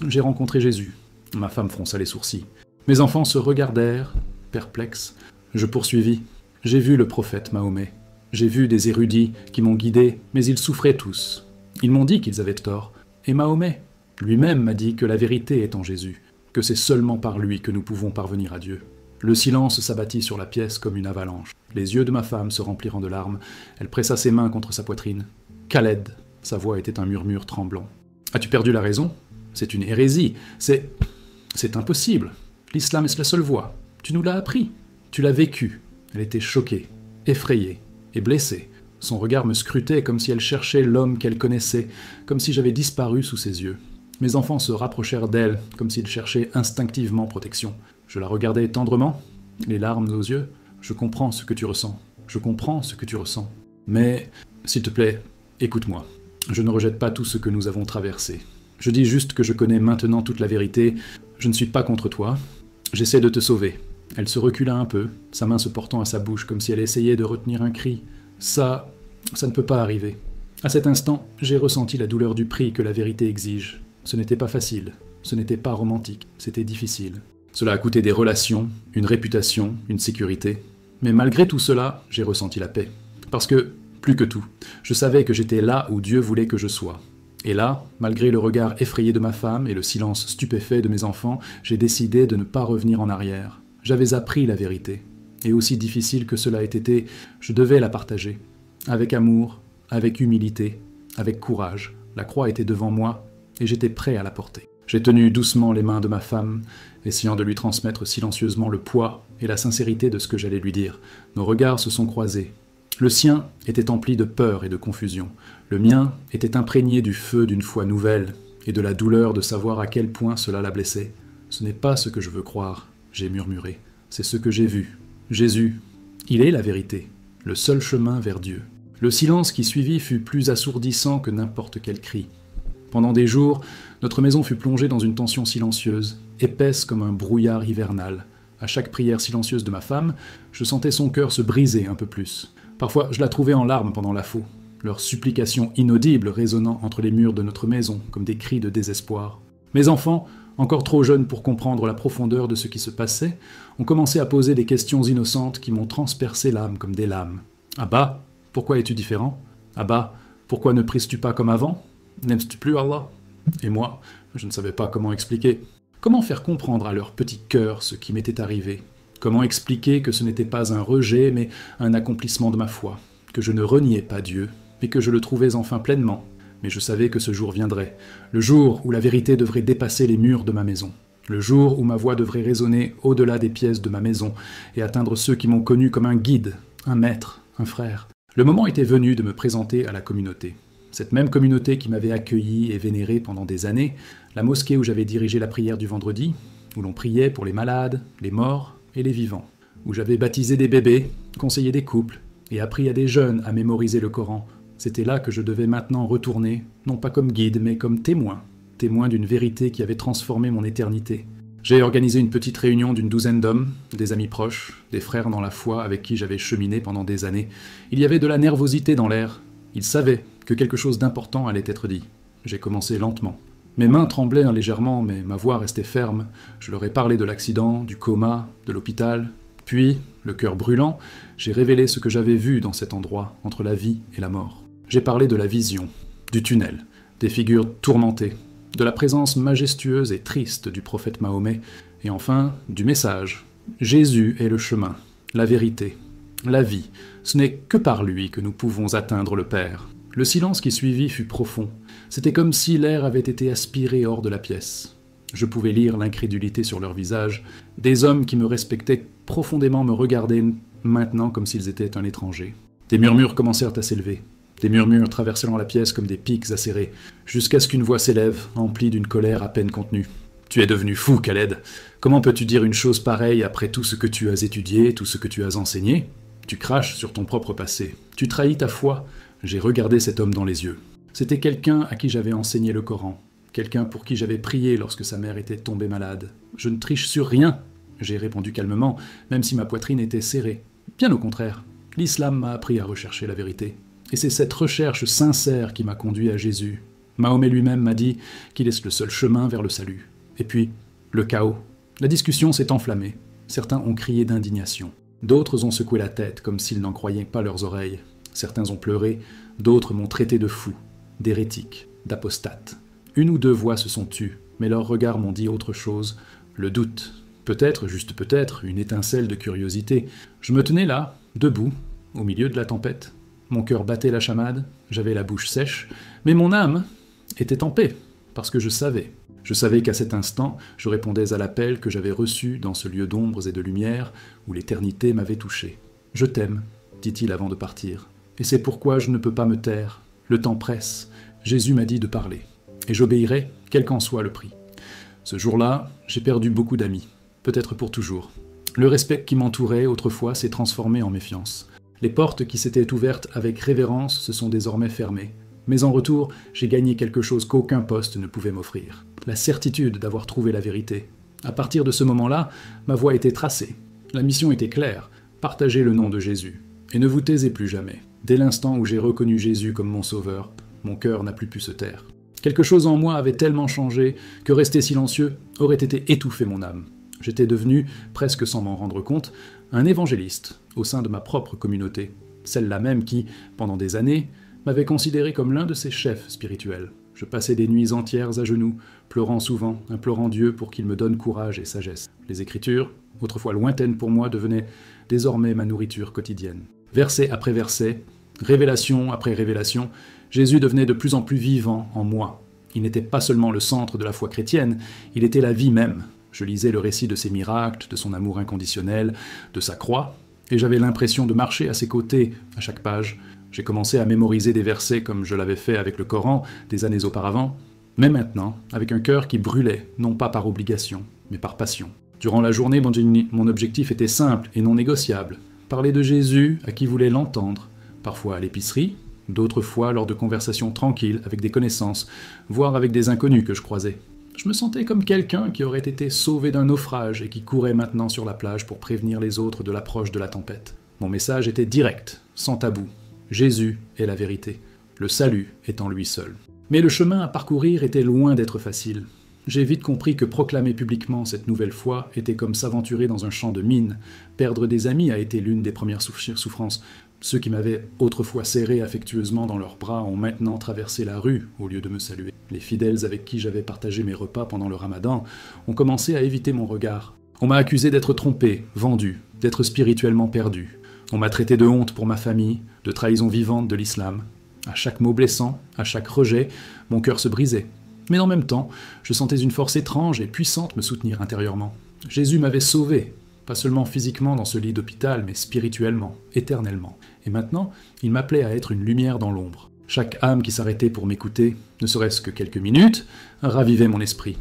j'ai rencontré Jésus. Ma femme fronça les sourcils. Mes enfants se regardèrent, perplexes. Je poursuivis. J'ai vu le prophète Mahomet. J'ai vu des érudits qui m'ont guidé, mais ils souffraient tous. Ils m'ont dit qu'ils avaient tort. Et Mahomet lui-même m'a dit que la vérité est en Jésus, que c'est seulement par lui que nous pouvons parvenir à Dieu. Le silence s'abattit sur la pièce comme une avalanche. Les yeux de ma femme se remplirent de larmes. Elle pressa ses mains contre sa poitrine. « Khaled !» Sa voix était un murmure tremblant. « As-tu perdu la raison ? C'est une hérésie. C'est impossible. L'islam est la seule voie. Tu nous l'as appris. Tu l'as vécu. » Elle était choquée, effrayée et blessée. Son regard me scrutait comme si elle cherchait l'homme qu'elle connaissait, comme si j'avais disparu sous ses yeux. Mes enfants se rapprochèrent d'elle, comme s'ils cherchaient instinctivement protection. Je la regardais tendrement, les larmes aux yeux. « Je comprends ce que tu ressens. Je comprends ce que tu ressens. Mais, s'il te plaît, écoute-moi. Je ne rejette pas tout ce que nous avons traversé. Je dis juste que je connais maintenant toute la vérité. Je ne suis pas contre toi. J'essaie de te sauver. » Elle se recula un peu, sa main se portant à sa bouche comme si elle essayait de retenir un cri. Ça ne peut pas arriver. À cet instant, j'ai ressenti la douleur du prix que la vérité exige. Ce n'était pas facile, ce n'était pas romantique, c'était difficile. Cela a coûté des relations, une réputation, une sécurité. Mais malgré tout cela, j'ai ressenti la paix. Parce que, plus que tout, je savais que j'étais là où Dieu voulait que je sois. Et là, malgré le regard effrayé de ma femme et le silence stupéfait de mes enfants, j'ai décidé de ne pas revenir en arrière. J'avais appris la vérité. Et aussi difficile que cela ait été, je devais la partager. Avec amour, avec humilité, avec courage. La croix était devant moi, et j'étais prêt à la porter. J'ai tenu doucement les mains de ma femme, essayant de lui transmettre silencieusement le poids et la sincérité de ce que j'allais lui dire. Nos regards se sont croisés. Le sien était empli de peur et de confusion. Le mien était imprégné du feu d'une foi nouvelle, et de la douleur de savoir à quel point cela la blessait. « Ce n'est pas ce que je veux croire », j'ai murmuré. « C'est ce que j'ai vu. Jésus, il est la vérité, le seul chemin vers Dieu. » Le silence qui suivit fut plus assourdissant que n'importe quel cri. Pendant des jours, notre maison fut plongée dans une tension silencieuse, épaisse comme un brouillard hivernal. À chaque prière silencieuse de ma femme, je sentais son cœur se briser un peu plus. Parfois, je la trouvais en larmes pendant la faux, leurs supplications inaudibles résonnant entre les murs de notre maison comme des cris de désespoir. Mes enfants, encore trop jeunes pour comprendre la profondeur de ce qui se passait, ont commencé à poser des questions innocentes qui m'ont transpercé l'âme comme des lames. « Abba, pourquoi es-tu différent ? Abba, pourquoi ne prises-tu pas comme avant ? N'aimes-tu plus Allah ?» Et moi, je ne savais pas comment expliquer. Comment faire comprendre à leur petit cœur ce qui m'était arrivé ? Comment expliquer que ce n'était pas un rejet, mais un accomplissement de ma foi ? Que je ne reniais pas Dieu, mais que je le trouvais enfin pleinement ? Mais je savais que ce jour viendrait, le jour où la vérité devrait dépasser les murs de ma maison, le jour où ma voix devrait résonner au-delà des pièces de ma maison et atteindre ceux qui m'ont connu comme un guide, un maître, un frère. Le moment était venu de me présenter à la communauté. Cette même communauté qui m'avait accueilli et vénéré pendant des années, la mosquée où j'avais dirigé la prière du vendredi, où l'on priait pour les malades, les morts et les vivants, où j'avais baptisé des bébés, conseillé des couples et appris à des jeunes à mémoriser le Coran. C'était là que je devais maintenant retourner, non pas comme guide, mais comme témoin d'une vérité qui avait transformé mon éternité. J'ai organisé une petite réunion d'une douzaine d'hommes, des amis proches, des frères dans la foi avec qui j'avais cheminé pendant des années. Il y avait de la nervosité dans l'air. Ils savaient que quelque chose d'important allait être dit. J'ai commencé lentement. Mes mains tremblaient légèrement, mais ma voix restait ferme. Je leur ai parlé de l'accident, du coma, de l'hôpital. Puis, le cœur brûlant, j'ai révélé ce que j'avais vu dans cet endroit, entre la vie et la mort. J'ai parlé de la vision, du tunnel, des figures tourmentées, de la présence majestueuse et triste du prophète Mahomet, et enfin, du message. Jésus est le chemin, la vérité, la vie. Ce n'est que par lui que nous pouvons atteindre le Père. Le silence qui suivit fut profond. C'était comme si l'air avait été aspiré hors de la pièce. Je pouvais lire l'incrédulité sur leur visage. Des hommes qui me respectaient profondément me regardaient maintenant comme s'ils étaient un étranger. Des murmures commencèrent à s'élever. Des murmures traversant la pièce comme des pics acérés, jusqu'à ce qu'une voix s'élève, emplie d'une colère à peine contenue. « Tu es devenu fou, Khaled. Comment peux-tu dire une chose pareille après tout ce que tu as étudié, tout ce que tu as enseigné ? Tu craches sur ton propre passé. Tu trahis ta foi. » J'ai regardé cet homme dans les yeux. C'était quelqu'un à qui j'avais enseigné le Coran, quelqu'un pour qui j'avais prié lorsque sa mère était tombée malade. « Je ne triche sur rien !» j'ai répondu calmement, même si ma poitrine était serrée. Bien au contraire, l'islam m'a appris à rechercher la vérité. Et c'est cette recherche sincère qui m'a conduit à Jésus. Mahomet lui-même m'a dit qu'il est le seul chemin vers le salut. Et puis, le chaos. La discussion s'est enflammée. Certains ont crié d'indignation. D'autres ont secoué la tête comme s'ils n'en croyaient pas leurs oreilles. Certains ont pleuré, d'autres m'ont traité de fou, d'hérétique, d'apostate. Une ou deux voix se sont tues, mais leurs regards m'ont dit autre chose, le doute. Peut-être, juste peut-être, une étincelle de curiosité. Je me tenais là, debout, au milieu de la tempête. Mon cœur battait la chamade, j'avais la bouche sèche, mais mon âme était en paix, parce que je savais. Je savais qu'à cet instant, je répondais à l'appel que j'avais reçu dans ce lieu d'ombres et de lumière où l'éternité m'avait touché. « Je t'aime », dit-il avant de partir. « Et c'est pourquoi je ne peux pas me taire. Le temps presse. Jésus m'a dit de parler. Et j'obéirai, quel qu'en soit le prix. » Ce jour-là, j'ai perdu beaucoup d'amis, peut-être pour toujours. Le respect qui m'entourait autrefois s'est transformé en méfiance. Les portes qui s'étaient ouvertes avec révérence se sont désormais fermées. Mais en retour, j'ai gagné quelque chose qu'aucun poste ne pouvait m'offrir. La certitude d'avoir trouvé la vérité. À partir de ce moment-là, ma voie était tracée. La mission était claire, partager le nom de Jésus. Et ne vous taisez plus jamais. Dès l'instant où j'ai reconnu Jésus comme mon sauveur, mon cœur n'a plus pu se taire. Quelque chose en moi avait tellement changé que rester silencieux aurait été étouffer mon âme. J'étais devenu, presque sans m'en rendre compte, un évangéliste au sein de ma propre communauté. Celle-là même qui, pendant des années, m'avait considéré comme l'un de ses chefs spirituels. Je passais des nuits entières à genoux, pleurant souvent, implorant Dieu pour qu'il me donne courage et sagesse. Les Écritures, autrefois lointaines pour moi, devenaient désormais ma nourriture quotidienne. Verset après verset, révélation après révélation, Jésus devenait de plus en plus vivant en moi. Il n'était pas seulement le centre de la foi chrétienne, il était la vie même. Je lisais le récit de ses miracles, de son amour inconditionnel, de sa croix, et j'avais l'impression de marcher à ses côtés à chaque page. J'ai commencé à mémoriser des versets comme je l'avais fait avec le Coran des années auparavant, mais maintenant, avec un cœur qui brûlait, non pas par obligation, mais par passion. Durant la journée, mon objectif était simple et non négociable. Parler de Jésus à qui voulait l'entendre, parfois à l'épicerie, d'autres fois lors de conversations tranquilles avec des connaissances, voire avec des inconnus que je croisais. Je me sentais comme quelqu'un qui aurait été sauvé d'un naufrage et qui courait maintenant sur la plage pour prévenir les autres de l'approche de la tempête. Mon message était direct, sans tabou. Jésus est la vérité. Le salut est en lui seul. Mais le chemin à parcourir était loin d'être facile. J'ai vite compris que proclamer publiquement cette nouvelle foi était comme s'aventurer dans un champ de mines. Perdre des amis a été l'une des premières souffrances. Ceux qui m'avaient autrefois serré affectueusement dans leurs bras ont maintenant traversé la rue au lieu de me saluer. Les fidèles avec qui j'avais partagé mes repas pendant le ramadan ont commencé à éviter mon regard. On m'a accusé d'être trompé, vendu, d'être spirituellement perdu. On m'a traité de honte pour ma famille, de trahison vivante de l'islam. À chaque mot blessant, à chaque rejet, mon cœur se brisait. Mais en même temps, je sentais une force étrange et puissante me soutenir intérieurement. Jésus m'avait sauvé, pas seulement physiquement dans ce lit d'hôpital, mais spirituellement, éternellement. Et maintenant, il m'appelait à être une lumière dans l'ombre. Chaque âme qui s'arrêtait pour m'écouter, ne serait-ce que quelques minutes, ravivait mon esprit.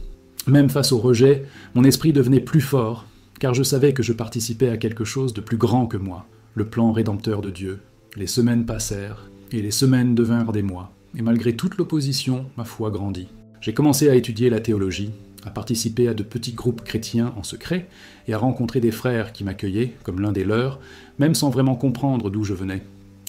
Même face au rejet, mon esprit devenait plus fort, car je savais que je participais à quelque chose de plus grand que moi, le plan rédempteur de Dieu. Les semaines passèrent, et les semaines devinrent des mois, et malgré toute l'opposition, ma foi grandit. J'ai commencé à étudier la théologie, à participer à de petits groupes chrétiens en secret, et à rencontrer des frères qui m'accueillaient, comme l'un des leurs, même sans vraiment comprendre d'où je venais.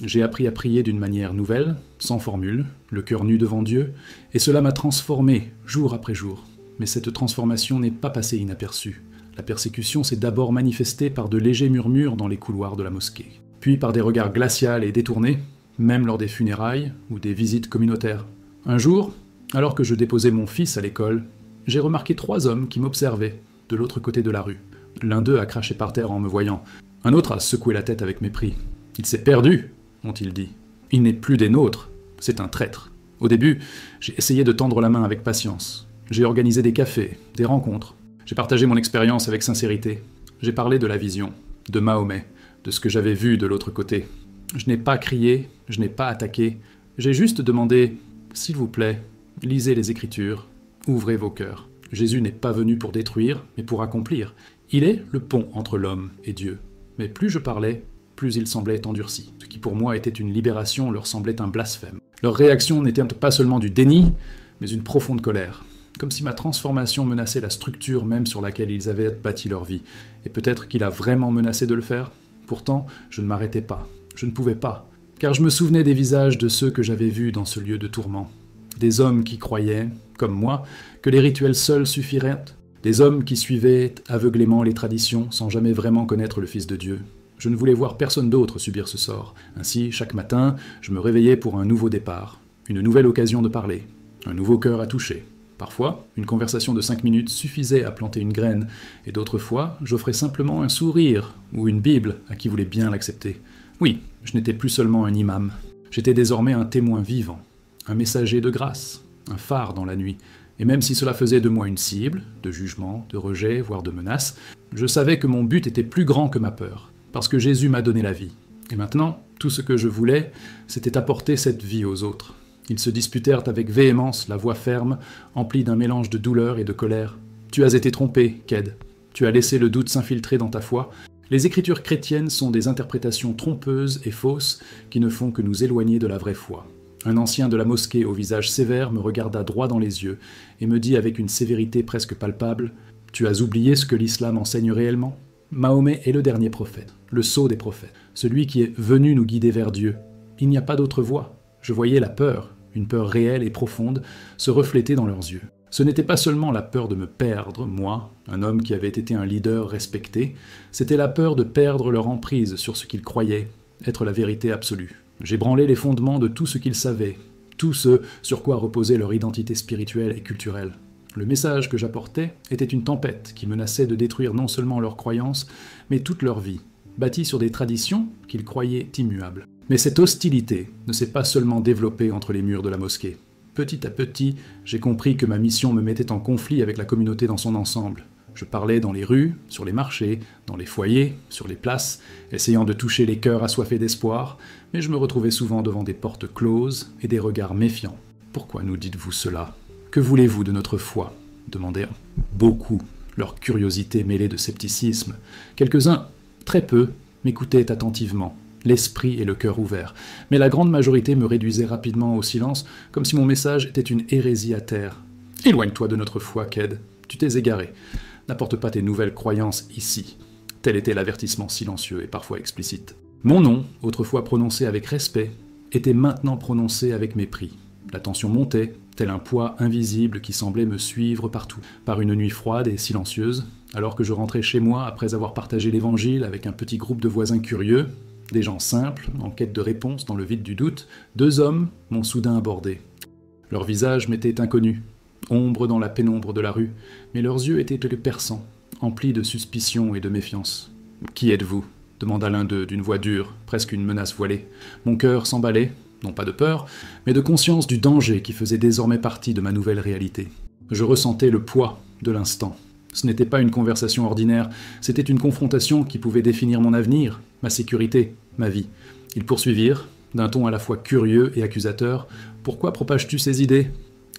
J'ai appris à prier d'une manière nouvelle, sans formule, le cœur nu devant Dieu, et cela m'a transformé, jour après jour. Mais cette transformation n'est pas passée inaperçue. La persécution s'est d'abord manifestée par de légers murmures dans les couloirs de la mosquée, puis par des regards glacials et détournés, même lors des funérailles ou des visites communautaires. Un jour, alors que je déposais mon fils à l'école, j'ai remarqué 3 hommes qui m'observaient, de l'autre côté de la rue. L'un d'eux a craché par terre en me voyant. Un autre a secoué la tête avec mépris. « Il s'est perdu !» ont-ils dit. « Il n'est plus des nôtres, c'est un traître. » Au début, j'ai essayé de tendre la main avec patience. J'ai organisé des cafés, des rencontres. J'ai partagé mon expérience avec sincérité. J'ai parlé de la vision, de Mahomet, de ce que j'avais vu de l'autre côté. Je n'ai pas crié, je n'ai pas attaqué. J'ai juste demandé « S'il vous plaît, lisez les Écritures, ouvrez vos cœurs. » Jésus n'est pas venu pour détruire, mais pour accomplir. Il est le pont entre l'homme et Dieu. Mais plus je parlais, plus ils semblaient endurcis. Ce qui pour moi était une libération leur semblait un blasphème. Leur réaction n'était pas seulement du déni, mais une profonde colère. Comme si ma transformation menaçait la structure même sur laquelle ils avaient bâti leur vie. Et peut-être qu'il a vraiment menacé de le faire. Pourtant, je ne m'arrêtais pas. Je ne pouvais pas. Car je me souvenais des visages de ceux que j'avais vus dans ce lieu de tourment. Des hommes qui croyaient, comme moi, que les rituels seuls suffiraient, Des hommes qui suivaient aveuglément les traditions sans jamais vraiment connaître le Fils de Dieu. Je ne voulais voir personne d'autre subir ce sort. Ainsi, chaque matin, je me réveillais pour un nouveau départ, une nouvelle occasion de parler, un nouveau cœur à toucher. Parfois, une conversation de 5 minutes suffisait à planter une graine, et d'autres fois, j'offrais simplement un sourire ou une Bible à qui voulait bien l'accepter. Oui, je n'étais plus seulement un imam. J'étais désormais un témoin vivant, un messager de grâce, un phare dans la nuit. Et même si cela faisait de moi une cible, de jugement, de rejet, voire de menace, je savais que mon but était plus grand que ma peur, parce que Jésus m'a donné la vie. Et maintenant, tout ce que je voulais, c'était apporter cette vie aux autres. Ils se disputèrent avec véhémence, la voix ferme, emplie d'un mélange de douleur et de colère. « Tu as été trompé, Ked. Tu as laissé le doute s'infiltrer dans ta foi. Les écritures chrétiennes sont des interprétations trompeuses et fausses qui ne font que nous éloigner de la vraie foi. » Un ancien de la mosquée au visage sévère me regarda droit dans les yeux et me dit avec une sévérité presque palpable « Tu as oublié ce que l'islam enseigne réellement ? Mahomet est le dernier prophète, le sceau des prophètes, celui qui est venu nous guider vers Dieu. Il n'y a pas d'autre voie. » Je voyais la peur, une peur réelle et profonde, se refléter dans leurs yeux. Ce n'était pas seulement la peur de me perdre, moi, un homme qui avait été un leader respecté, c'était la peur de perdre leur emprise sur ce qu'ils croyaient être la vérité absolue. J'ébranlais les fondements de tout ce qu'ils savaient, tout ce sur quoi reposait leur identité spirituelle et culturelle. Le message que j'apportais était une tempête qui menaçait de détruire non seulement leurs croyances, mais toute leur vie, bâtie sur des traditions qu'ils croyaient immuables. Mais cette hostilité ne s'est pas seulement développée entre les murs de la mosquée. Petit à petit, j'ai compris que ma mission me mettait en conflit avec la communauté dans son ensemble. Je parlais dans les rues, sur les marchés, dans les foyers, sur les places, essayant de toucher les cœurs assoiffés d'espoir, mais je me retrouvais souvent devant des portes closes et des regards méfiants. « Pourquoi nous dites-vous cela ? Que voulez-vous de notre foi ?» demandaient beaucoup, leur curiosité mêlée de scepticisme. Quelques-uns, très peu, m'écoutaient attentivement, l'esprit et le cœur ouverts, mais la grande majorité me réduisait rapidement au silence, comme si mon message était une hérésie à terre. « Éloigne-toi de notre foi, Ked, tu t'es égaré. N'apporte pas tes nouvelles croyances ici. » Tel était l'avertissement silencieux et parfois explicite. Mon nom, autrefois prononcé avec respect, était maintenant prononcé avec mépris. La tension montait, tel un poids invisible qui semblait me suivre partout. Par une nuit froide et silencieuse, alors que je rentrais chez moi après avoir partagé l'évangile avec un petit groupe de voisins curieux, des gens simples, en quête de réponse dans le vide du doute, 2 hommes m'ont soudain abordé. Leur visage m'était inconnu, ombre dans la pénombre de la rue, mais leurs yeux étaient perçants, emplis de suspicion et de méfiance. « Qui êtes-vous » demanda l'un d'eux d'une voix dure, presque une menace voilée. Mon cœur s'emballait, non pas de peur, mais de conscience du danger qui faisait désormais partie de ma nouvelle réalité. Je ressentais le poids de l'instant. Ce n'était pas une conversation ordinaire, c'était une confrontation qui pouvait définir mon avenir, ma sécurité, ma vie. Ils poursuivirent, d'un ton à la fois curieux et accusateur. « Pourquoi propages-tu ces idées ?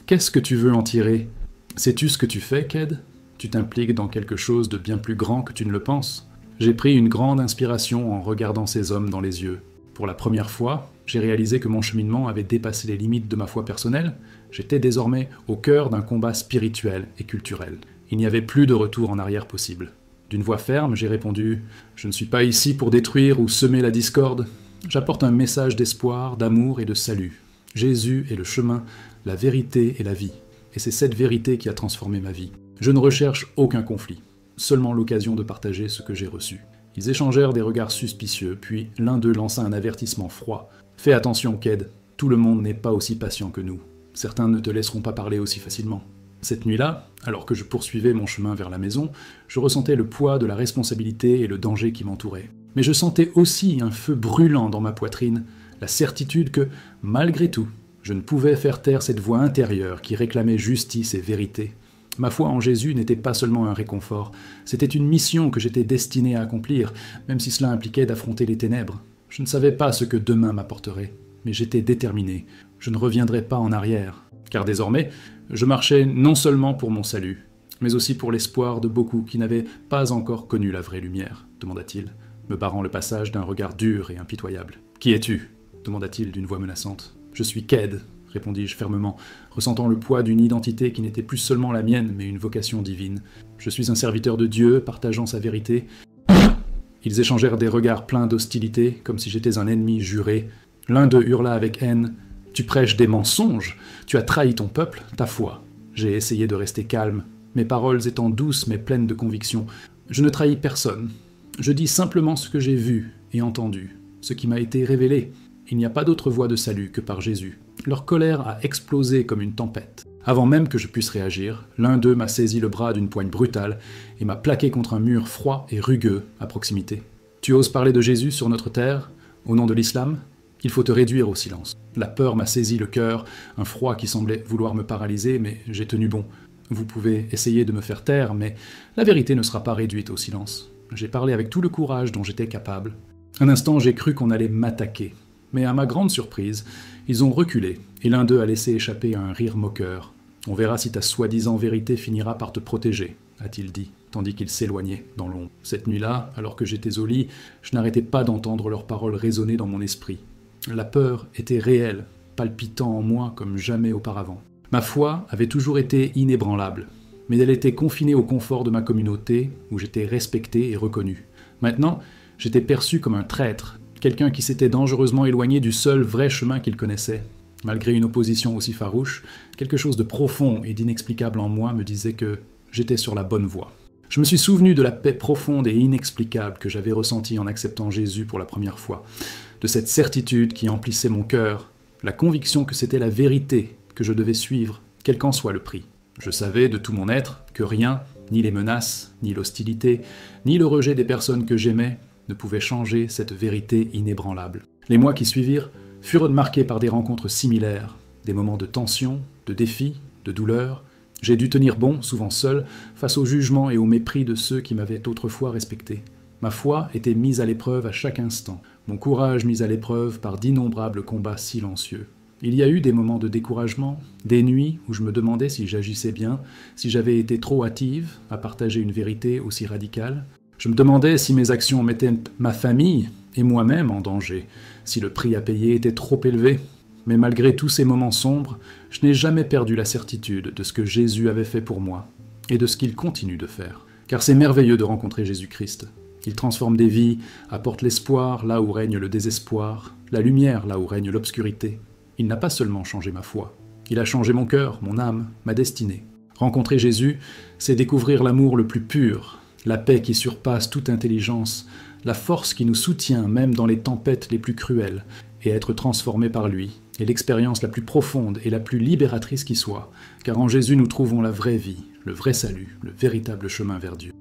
Qu'est-ce que tu veux en tirer ? Sais-tu ce que tu fais, Ked ? Tu t'impliques dans quelque chose de bien plus grand que tu ne le penses. » J'ai pris une grande inspiration en regardant ces hommes dans les yeux. Pour la première fois, j'ai réalisé que mon cheminement avait dépassé les limites de ma foi personnelle. J'étais désormais au cœur d'un combat spirituel et culturel. Il n'y avait plus de retour en arrière possible. D'une voix ferme, j'ai répondu « Je ne suis pas ici pour détruire ou semer la discorde. J'apporte un message d'espoir, d'amour et de salut. Jésus est le chemin, la vérité et la vie. Et c'est cette vérité qui a transformé ma vie. Je ne recherche aucun conflit, seulement l'occasion de partager ce que j'ai reçu. » Ils échangèrent des regards suspicieux, puis l'un d'eux lança un avertissement froid. « Fais attention, Ked, tout le monde n'est pas aussi patient que nous. Certains ne te laisseront pas parler aussi facilement. » Cette nuit-là, alors que je poursuivais mon chemin vers la maison, je ressentais le poids de la responsabilité et le danger qui m'entouraient. Mais je sentais aussi un feu brûlant dans ma poitrine, la certitude que, malgré tout, je ne pouvais faire taire cette voix intérieure qui réclamait justice et vérité. Ma foi en Jésus n'était pas seulement un réconfort, c'était une mission que j'étais destiné à accomplir, même si cela impliquait d'affronter les ténèbres. Je ne savais pas ce que demain m'apporterait, mais j'étais déterminé, je ne reviendrais pas en arrière. Car désormais, je marchais non seulement pour mon salut, mais aussi pour l'espoir de beaucoup qui n'avaient pas encore connu la vraie lumière, demanda-t-il, me barrant le passage d'un regard dur et impitoyable. « Qui es-tu » demanda-t-il d'une voix menaçante. « Je suis Ked », répondis-je fermement, ressentant le poids d'une identité qui n'était plus seulement la mienne, mais une vocation divine. Je suis un serviteur de Dieu, partageant sa vérité. Ils échangèrent des regards pleins d'hostilité, comme si j'étais un ennemi juré. L'un d'eux hurla avec haine. « Tu prêches des mensonges. Tu as trahi ton peuple, ta foi. » J'ai essayé de rester calme. mes paroles étant douces mais pleines de conviction. Je ne trahis personne. Je dis simplement ce que j'ai vu et entendu, ce qui m'a été révélé. Il n'y a pas d'autre voie de salut que par Jésus. Leur colère a explosé comme une tempête. Avant même que je puisse réagir, l'un d'eux m'a saisi le bras d'une poigne brutale et m'a plaqué contre un mur froid et rugueux à proximité. Tu oses parler de Jésus sur notre terre, au nom de l'islam ? Il faut te réduire au silence. La peur m'a saisi le cœur, un froid qui semblait vouloir me paralyser, mais j'ai tenu bon. Vous pouvez essayer de me faire taire, mais la vérité ne sera pas réduite au silence. J'ai parlé avec tout le courage dont j'étais capable. Un instant, j'ai cru qu'on allait m'attaquer. Mais à ma grande surprise, ils ont reculé, et l'un d'eux a laissé échapper un rire moqueur. « On verra si ta soi-disant vérité finira par te protéger », a-t-il dit, tandis qu'il s'éloignait dans l'ombre. Cette nuit-là, alors que j'étais au lit, je n'arrêtais pas d'entendre leurs paroles résonner dans mon esprit. La peur était réelle, palpitant en moi comme jamais auparavant. Ma foi avait toujours été inébranlable, mais elle était confinée au confort de ma communauté, où j'étais respecté et reconnu. Maintenant, j'étais perçu comme un traître, quelqu'un qui s'était dangereusement éloigné du seul vrai chemin qu'il connaissait. Malgré une opposition aussi farouche, quelque chose de profond et d'inexplicable en moi me disait que j'étais sur la bonne voie. Je me suis souvenu de la paix profonde et inexplicable que j'avais ressentie en acceptant Jésus pour la première fois, de cette certitude qui emplissait mon cœur, la conviction que c'était la vérité que je devais suivre, quel qu'en soit le prix. Je savais de tout mon être que rien, ni les menaces, ni l'hostilité, ni le rejet des personnes que j'aimais, ne pouvaient changer cette vérité inébranlable. Les mois qui suivirent furent marqués par des rencontres similaires, des moments de tension, de défi, de douleur. J'ai dû tenir bon, souvent seul, face au jugement et au mépris de ceux qui m'avaient autrefois respecté. Ma foi était mise à l'épreuve à chaque instant, mon courage mis à l'épreuve par d'innombrables combats silencieux. Il y a eu des moments de découragement, des nuits où je me demandais si j'agissais bien, si j'avais été trop hâtive à partager une vérité aussi radicale. Je me demandais si mes actions mettaient ma famille et moi-même en danger, si le prix à payer était trop élevé. Mais malgré tous ces moments sombres, je n'ai jamais perdu la certitude de ce que Jésus avait fait pour moi et de ce qu'il continue de faire. Car c'est merveilleux de rencontrer Jésus-Christ. Il transforme des vies, apporte l'espoir là où règne le désespoir, la lumière là où règne l'obscurité. Il n'a pas seulement changé ma foi, il a changé mon cœur, mon âme, ma destinée. Rencontrer Jésus, c'est découvrir l'amour le plus pur, la paix qui surpasse toute intelligence, la force qui nous soutient même dans les tempêtes les plus cruelles, et être transformé par lui, est l'expérience la plus profonde et la plus libératrice qui soit, car en Jésus nous trouvons la vraie vie, le vrai salut, le véritable chemin vers Dieu.